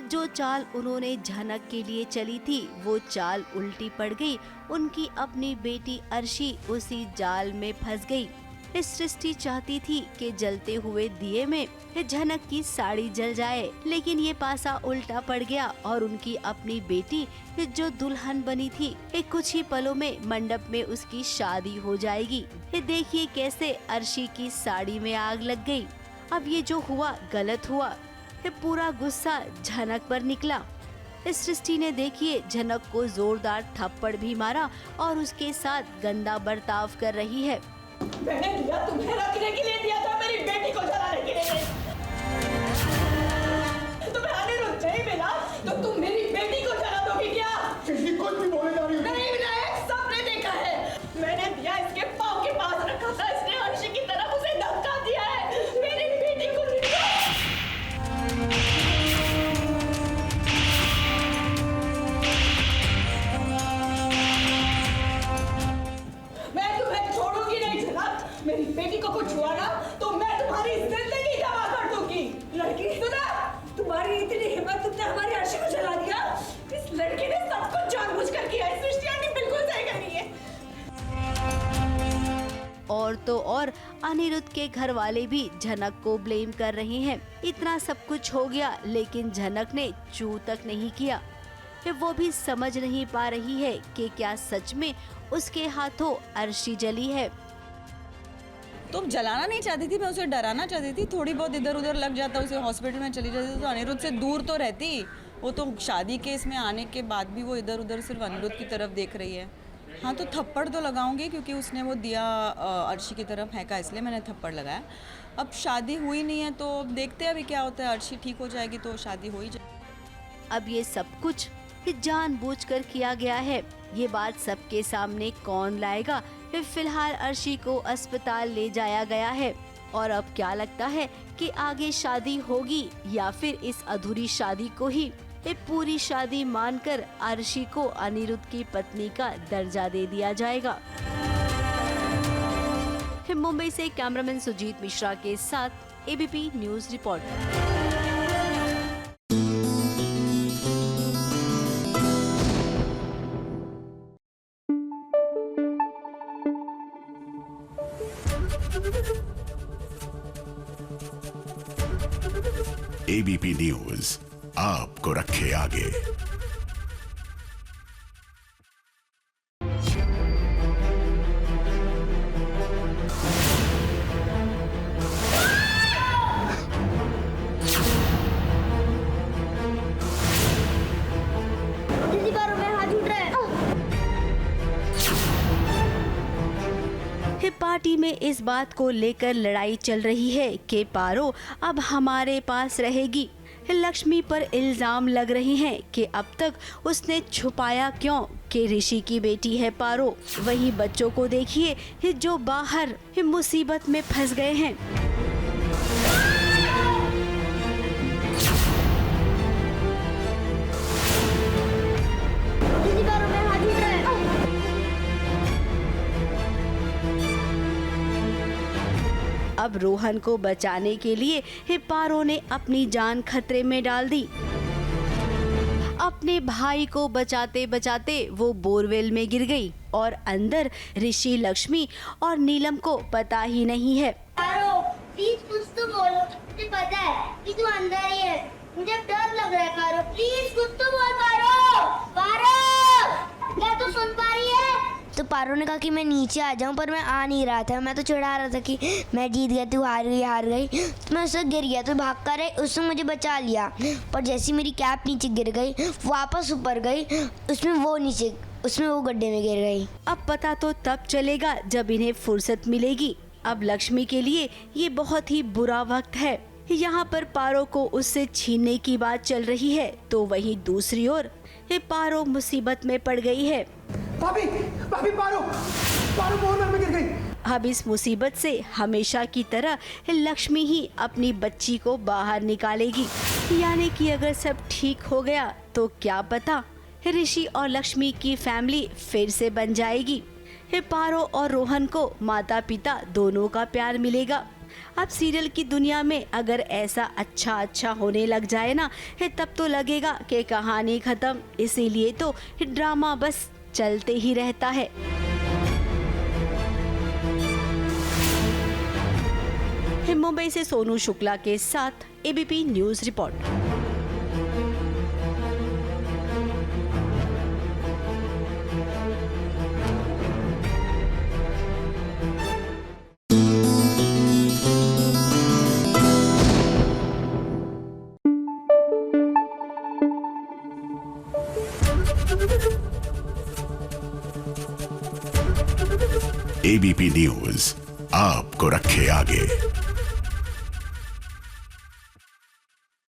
जो चाल उन्होंने झनक के लिए चली थी वो चाल उल्टी पड़ गई। उनकी अपनी बेटी अर्शी उसी जाल में फंस गई। सृष्टि चाहती थी कि जलते हुए दिए में झनक की साड़ी जल जाए, लेकिन ये पासा उल्टा पड़ गया और उनकी अपनी बेटी जो दुल्हन बनी थी कुछ ही पलों में मंडप में उसकी शादी हो जाएगी। देखिए कैसे अर्शी की साड़ी में आग लग गई। अब ये जो हुआ गलत हुआ। पूरा गुस्सा झनक पर निकला। सृष्टि ने देखिए झनक को जोरदार थप्पड़ भी मारा और उसके साथ गंदा बर्ताव कर रही है। मैंने दिया तुम्हें रखने के लिए, दिया था मेरी बेटी को जलाने के लिए। तुम्हें अनिरुद्ध नहीं मिला तो तुम मेरी बेटी को जला दोगी क्या? कुछ भी बोले जा रही हो। नहीं विनायक, सबने देखा है। मैंने दिया इसके पाँव के पास रखा था, इसने अर्शी की तरफ उसे धक्का दिया है। मेरी बेटी को मैं तुम्हें छोड़ूंगी नहीं झनक। मेरी बेटी को कुछ हुआ ना तो मैं तुम्हारी जिंदगी तबाह कर दूंगी। लड़की सुना, तुम्हारी इतनी हिम्मत, तुमने हमारी अर्शी को जला दिया। इस लड़की ने सब कुछ जानबूझकर किया है। सृष्टि आंटी बिल्कुल सही कर रही है। और तो और अनिरुद्ध के घर वाले भी झनक को ब्लेम कर रहे हैं। इतना सब कुछ हो गया लेकिन झनक ने चू तक नहीं किया। वो भी समझ नहीं पा रही है कि क्या सच में उसके हाथों अर्शी जली है। तो जलाना नहीं चाहती थी, मैं उसे डराना चाहती थी। थोड़ी बहुत इधर उधर लग जाता, उसे हॉस्पिटल में चली जाती तो अनिरुद्ध से दूर तो रहती। वो तो शादी केस में आने के बाद भी वो इधर उधर सिर्फ अनिरुद्ध की तरफ देख रही है। हाँ तो थप्पड़ तो लगाऊंगी क्योंकि उसने वो दिया अर्शी की तरफ फेंका, इसलिए मैंने थप्पड़ लगाया। अब शादी हुई नहीं है तो देखते हैं अभी क्या होता है। अर्शी ठीक हो जाएगी तो शादी हो ही जाएगी। अब ये सब कुछ जानबूझकर किया गया है, ये बात सबके सामने कौन लाएगा। फिलहाल अर्शी को अस्पताल ले जाया गया है और अब क्या लगता है कि आगे शादी होगी या फिर इस अधूरी शादी को ही पूरी शादी मानकर अर्शी को अनिरुद्ध की पत्नी का दर्जा दे दिया जाएगा। मुंबई से कैमरामैन सुजीत मिश्रा के साथ ABP news report. ABP news आपको रखे आगे। पार्टी में इस बात को लेकर लड़ाई चल रही है कि पारो अब हमारे पास रहेगी। लक्ष्मी पर इल्जाम लग रहे हैं कि अब तक उसने छुपाया क्यों कि ऋषि की बेटी है पारो। वहीं बच्चों को देखिए जो बाहर मुसीबत में फंस गए हैं। अब रोहन को बचाने के लिए पारो ने अपनी जान खतरे में डाल दी। अब अपने भाई को बचाते बचाते वो बोरवेल में गिर गई और अंदर ऋषि, लक्ष्मी और नीलम को पता ही नहीं है। पारो, प्लीज कुछ तो बोलो, मुझे पता है कि तू अंदर ही है, मुझे डर लग रहा है। पारो प्लीज कुछ तो बोल। पारो क्या तू सुन पा रही है? तो पारो ने कहा कि मैं नीचे आ जाऊं, पर मैं आ नहीं रहा था। मैं तो चिढ़ा रहा था कि मैं जीत गया, तू हार गई। तो मैं उससे गिर गया, तो भाग कर उसने मुझे बचा लिया। पर जैसी मेरी कैप नीचे गिर गई, वापस ऊपर गई, उसमें वो गड्ढे में गिर गई। अब पता तो तब चलेगा जब इन्हें फुर्सत मिलेगी। अब लक्ष्मी के लिए ये बहुत ही बुरा वक्त है। यहाँ पर पारो को उससे छीनने की बात चल रही है, तो वहीं दूसरी ओर पारो मुसीबत में पड़ गई है। भाभी पारो बोरवेल में गिर गई। अब इस मुसीबत से हमेशा की तरह लक्ष्मी ही अपनी बच्ची को बाहर निकालेगी। यानी कि अगर सब ठीक हो गया तो क्या पता ऋषि और लक्ष्मी की फैमिली फिर से बन जाएगी। पारो और रोहन को माता पिता दोनों का प्यार मिलेगा। अब सीरियल की दुनिया में अगर ऐसा अच्छा होने लग जाए ना, तब तो लगेगा कि कहानी खत्म। इसीलिए तो ड्रामा बस चलते ही रहता है। मुंबई से सोनू शुक्ला के साथ ABP news report. ABP news आपको रखे आगे।